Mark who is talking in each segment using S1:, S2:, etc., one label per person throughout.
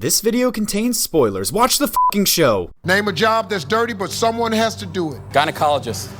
S1: This video contains spoilers. Watch the fucking show.
S2: Name a job that's dirty, but someone has to do it.
S3: Gynecologist.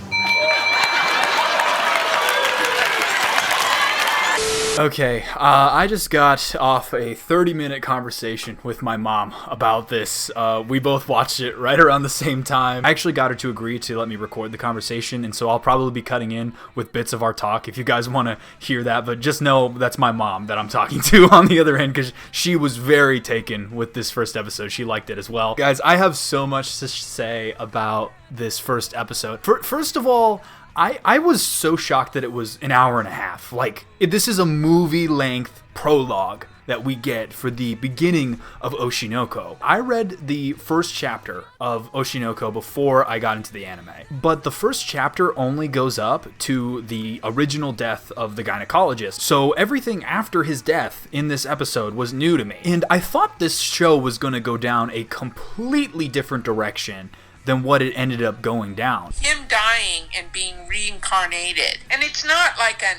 S1: Okay, I just got off a 30-minute conversation with my mom about this. We both watched it right around the same time. I actually got her to agree to let me record the conversation, and so I'll probably be cutting in with bits of our talk if you guys want to hear that, but just know that's my mom that I'm talking to on the other end, because she was very taken with this first episode. She liked it as well. Guys, I have so much to say about this first episode. First of all, I was so shocked that it was an hour and a half. Like, this is a movie-length prologue that we get for the beginning of Oshinoko. I read the first chapter of Oshinoko before I got into the anime, but the first chapter only goes up to the original death of the gynecologist. So everything after his death in this episode was new to me. And I thought this show was going to go down a completely different direction than what it ended up going down.
S4: Him dying and being reincarnated. And it's not like an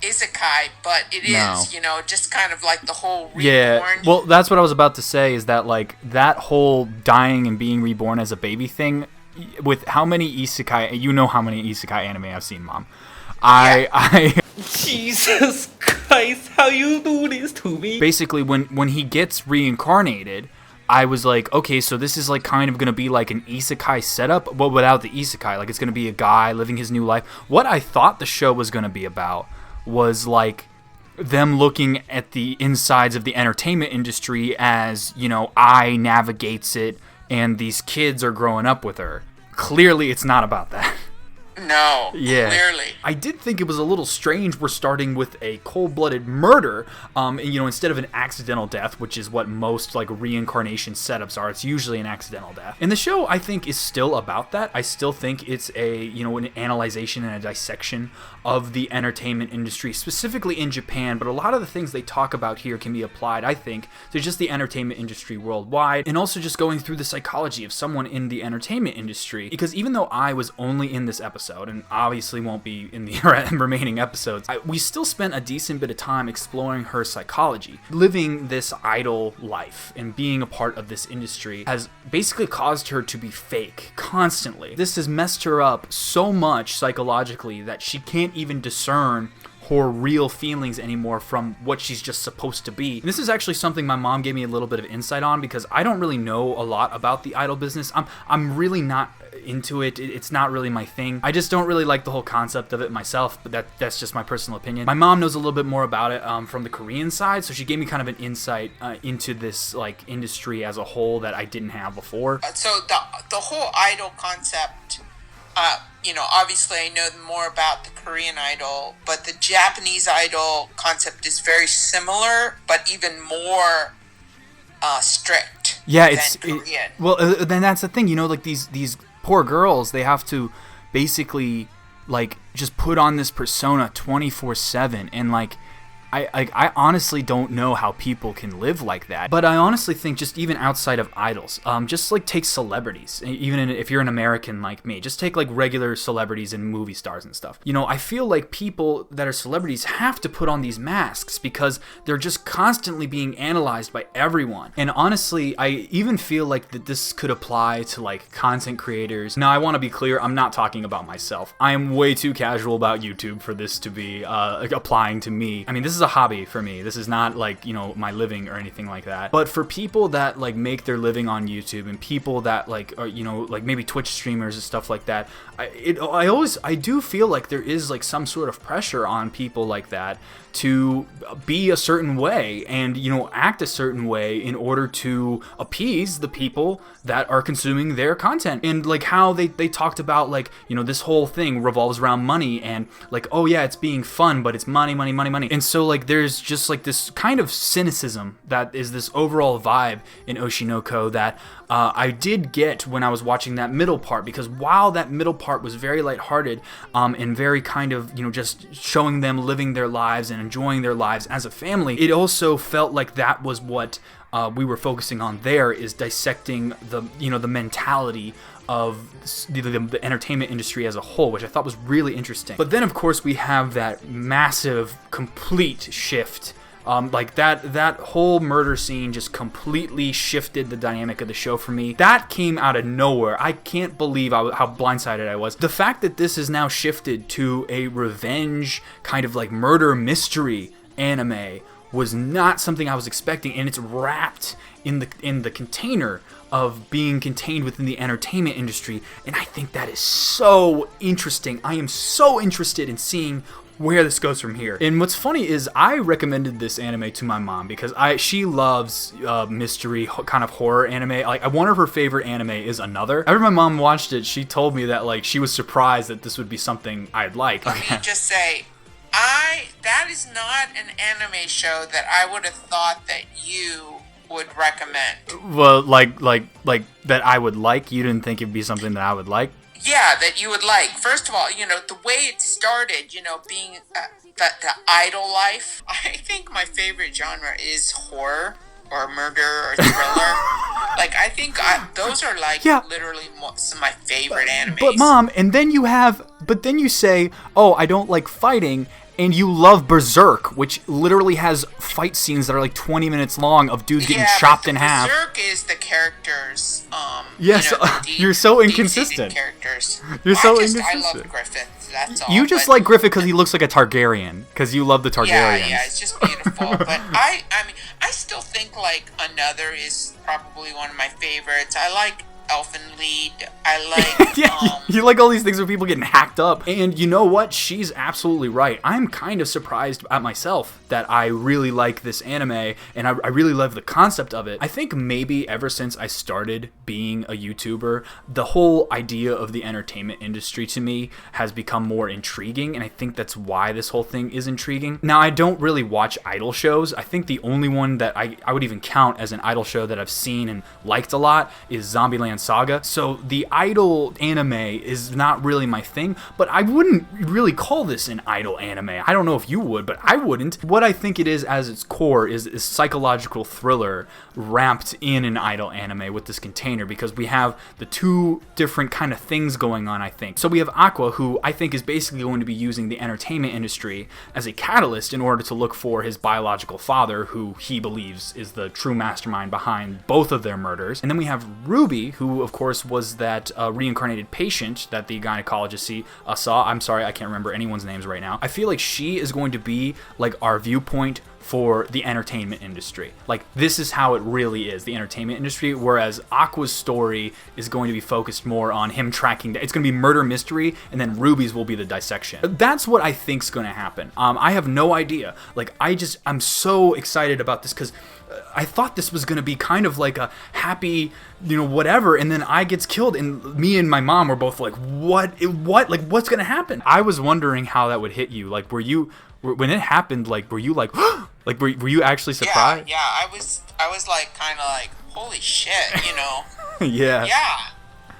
S4: isekai, but it is, just kind of like the whole reborn.
S1: Yeah, well, that's what I was about to say, is that, like, that whole dying and being reborn as a baby thing, with how many isekai, you know how many isekai anime I've seen, Mom.
S3: Jesus Christ, how you do this to me?
S1: Basically, when he gets reincarnated, I was like, okay, so this is like kind of going to be like an isekai setup, but without the isekai. Like, it's going to be a guy living his new life. What I thought the show was going to be about was like them looking at the insides of the entertainment industry as, Ai navigates it and these kids are growing up with her. Clearly, it's not about that.
S4: No,
S1: yeah.
S4: Clearly.
S1: I did think it was a little strange we're starting with a cold-blooded murder, instead of an accidental death, which is what most, like, reincarnation setups are. It's usually an accidental death. And the show, I think, is still about that. I still think it's an analyzation and a dissection of the entertainment industry, specifically in Japan, but a lot of the things they talk about here can be applied, I think, to just the entertainment industry worldwide, and also just going through the psychology of someone in the entertainment industry. Because even though I was only in this episode, and obviously won't be in the remaining episodes, we still spent a decent bit of time exploring her psychology. Living this idol life and being a part of this industry has basically caused her to be fake constantly. This has messed her up so much psychologically that she can't even discern her real feelings anymore from what she's just supposed to be. And this is actually something my mom gave me a little bit of insight on, because I don't really know a lot about the idol business. I'm really not into it. It's not really my thing. I just don't really like the whole concept of it myself, but that's just my personal opinion. My mom knows a little bit more about it from the Korean side, so she gave me kind of an insight into this like industry as a whole that I didn't have before.
S4: So the whole idol concept, obviously I know more about the Korean idol, but the Japanese idol concept is very similar, but even more strict.
S1: Yeah,
S4: than Korean.
S1: Then that's the thing, like these poor girls, they have to basically like just put on this persona 24/7, and like I honestly don't know how people can live like that. But I honestly think just even outside of idols, just like take celebrities, even if you're an American like me, just take like regular celebrities and movie stars and stuff. I feel like people that are celebrities have to put on these masks because they're just constantly being analyzed by everyone. And honestly, I even feel like that this could apply to like content creators. Now, I want to be clear, I'm not talking about myself. I am way too casual about YouTube for this to be applying to me. I mean, this is a hobby for me. This is not like, my living or anything like that. But for people that like make their living on YouTube, and people that like are, like maybe Twitch streamers and stuff like that, I do feel like there is like some sort of pressure on people like that to be a certain way and, act a certain way in order to appease the people that are consuming their content. And like how they talked about like, this whole thing revolves around money, and like, oh yeah, it's being fun, but it's money. And so like there's just like this kind of cynicism that is this overall vibe in Oshinoko that I did get when I was watching that middle part, because while that middle part was very lighthearted and very kind of, just showing them living their lives and enjoying their lives as a family, it also felt like that was what we were focusing on there, is dissecting the mentality of the entertainment industry as a whole, which I thought was really interesting. But then, of course, we have that massive, complete shift Like that whole murder scene just completely shifted the dynamic of the show for me. That came out of nowhere. I can't believe how blindsided I was. The fact that this is now shifted to a revenge kind of like murder mystery anime was not something I was expecting, and it's wrapped in the container of being contained within the entertainment industry, and I think that is so interesting. I am so interested in seeing where this goes from here. And what's funny is I recommended this anime to my mom because she loves mystery kind of horror anime. Like one of her favorite anime is Another. After my mom watched it, she told me that like she was surprised that this would be something I'd like.
S4: Let me just say, that is not an anime show that I would have thought that you would recommend.
S1: Well, like that I would like. You didn't think it'd be something that I would like?
S4: Yeah, that you would like. First of all, the way it started, being the idol life. I think my favorite genre is horror or murder or thriller. Like, I think those are like literally some of my favorite animes.
S1: But Mom, and then you say, oh, I don't like fighting. And you love Berserk, which literally has fight scenes that are like 20 minutes long of dudes getting chopped in half.
S4: Berserk is the characters.
S1: Yes, you're so inconsistent.
S4: Characters.
S1: You're so inconsistent.
S4: I love Griffith. That's all.
S1: You just like Griffith because he looks like a Targaryen. Because you love the Targaryens.
S4: Yeah, it's just beautiful. But I mean, I still think like Another is probably one of my favorites. I like Elfen Lied. I like
S1: you like all these things where people getting hacked up. And you know what? She's absolutely right. I'm kind of surprised at myself that I really like this anime and I really love the concept of it. I think maybe ever since I started being a YouTuber, the whole idea of the entertainment industry to me has become more intriguing, and I think that's why this whole thing is intriguing. Now, I don't really watch idol shows. I think the only one that I would even count as an idol show that I've seen and liked a lot is Zombieland Saga. So the idol anime is not really my thing, but I wouldn't really call this an idol anime. I don't know if you would, but I wouldn't. What I think it is as its core is psychological thriller wrapped in an idol anime with this container, because we have the two different kind of things going on, I think. So we have Aqua, who I think is basically going to be using the entertainment industry as a catalyst in order to look for his biological father, who he believes is the true mastermind behind both of their murders. And then we have Ruby, who of course was that reincarnated patient that the gynecologist saw. I'm sorry, I can't remember anyone's names right now. I feel like she is going to be like our viewpoint for the entertainment industry. Like, this is how it really is, the entertainment industry, whereas Aqua's story is going to be focused more on him tracking. It's going to be murder mystery, and then Ruby's will be the dissection. That's what I think's going to happen. I have no idea. Like, I'm so excited about this because I thought this was going to be kind of like a happy, whatever, and then I gets killed, and me and my mom were both like, what? Like, what's going to happen? I was wondering how that would hit you. Like, when it happened, like, were you like, like, were you actually surprised?
S4: Yeah, I was like, kind of like, holy shit,
S1: Yeah.
S4: Yeah.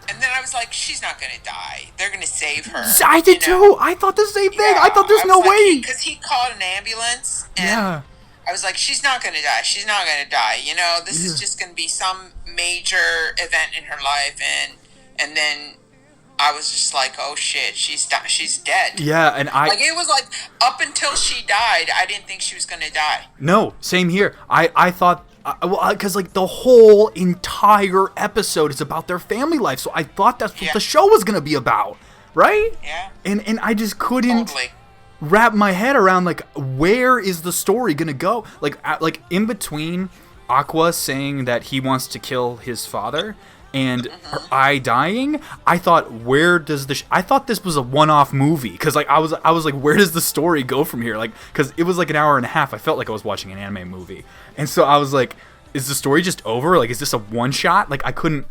S4: And then I was like, she's not gonna die. They're gonna save her.
S1: I did too. I thought the same thing. I thought there's no way.
S4: Because he called an ambulance, and I was like, she's not gonna die. She's not gonna die. This is just gonna be some major event in her life, and then I was just like, oh shit, she's dead.
S1: Yeah, and
S4: it was like, up until she died, I didn't think she was gonna die.
S1: No, same here. I thought, because like the whole entire episode is about their family life, so I thought that's what the show was gonna be about, right?
S4: Yeah.
S1: And I just couldn't wrap my head around like, where is the story gonna go? Like in between Aqua saying that he wants to kill his father and I dying, I thought, I thought this was a one-off movie, because like I was like, where does the story go from here? Like, because it was like an hour and a half. I felt like I was watching an anime movie, and so I was like, is the story just over? Like, is this a one shot? Like,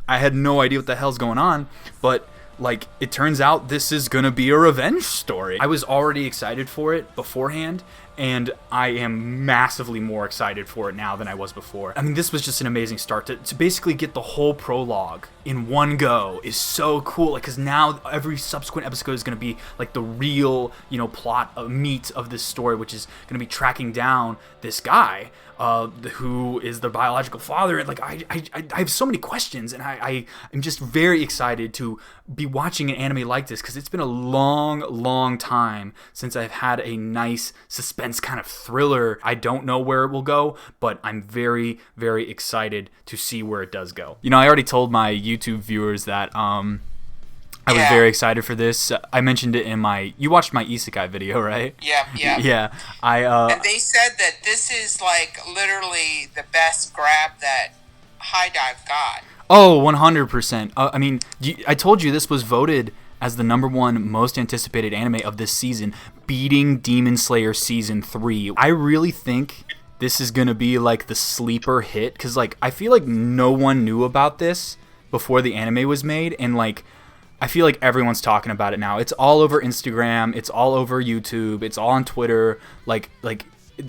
S1: I had no idea what the hell's going on, but like, it turns out this is gonna be a revenge story. I was already excited for it beforehand, and I am massively more excited for it now than I was before. I mean, this was just an amazing start. To basically get the whole prologue in one go is so cool, like, because now every subsequent episode is going to be like the real, plot meat of this story, which is going to be tracking down this guy who is the biological father. And like, I have so many questions, and I'm just very excited to be watching an anime like this, because it's been a long time since I've had a nice suspense suspense kind of thriller. I don't know where it will go, but I'm very, very excited to see where it does go. You know, I already told my YouTube viewers that I was very excited for this. I mentioned it in you watched my isekai video, right?
S4: Yeah.
S1: Yeah.
S4: And they said that this is like literally the best grab that High Dive got.
S1: Oh, 100%. I mean, I told you this was voted as the #1 most anticipated anime of this season, beating Demon Slayer Season 3. I really think this is going to be like the sleeper hit, because like I feel like no one knew about this before the anime was made, and like I feel like everyone's talking about it now. It's all over Instagram, it's all over YouTube, it's all on Twitter. Like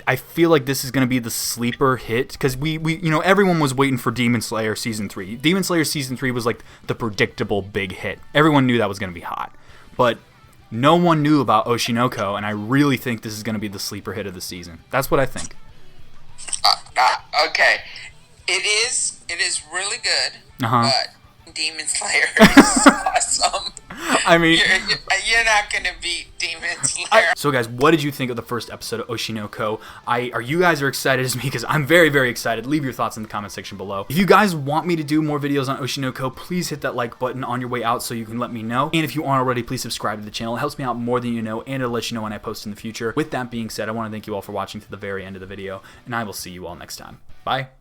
S1: I feel like this is going to be the sleeper hit, because we everyone was waiting for Demon Slayer Season 3. Demon Slayer Season 3 was like the predictable big hit. Everyone knew that was going to be hot. But no one knew about Oshinoko, and I really think this is going to be the sleeper hit of the season. That's what I think.
S4: Okay. It is really good, but Demon Slayer is awesome.
S1: I mean,
S4: you're not gonna beat Demon Slayer.
S1: So guys, what did you think of the first episode of Oshinoko? Are you guys excited as me? Because I'm very, very excited. Leave your thoughts in the comment section below. If you guys want me to do more videos on Oshinoko, please hit that like button on your way out so you can let me know. And if you aren't already, please subscribe to the channel. It helps me out more than you know, and it'll let you know when I post in the future. With that being said, I want to thank you all for watching to the very end of the video, and I will see you all next time. Bye.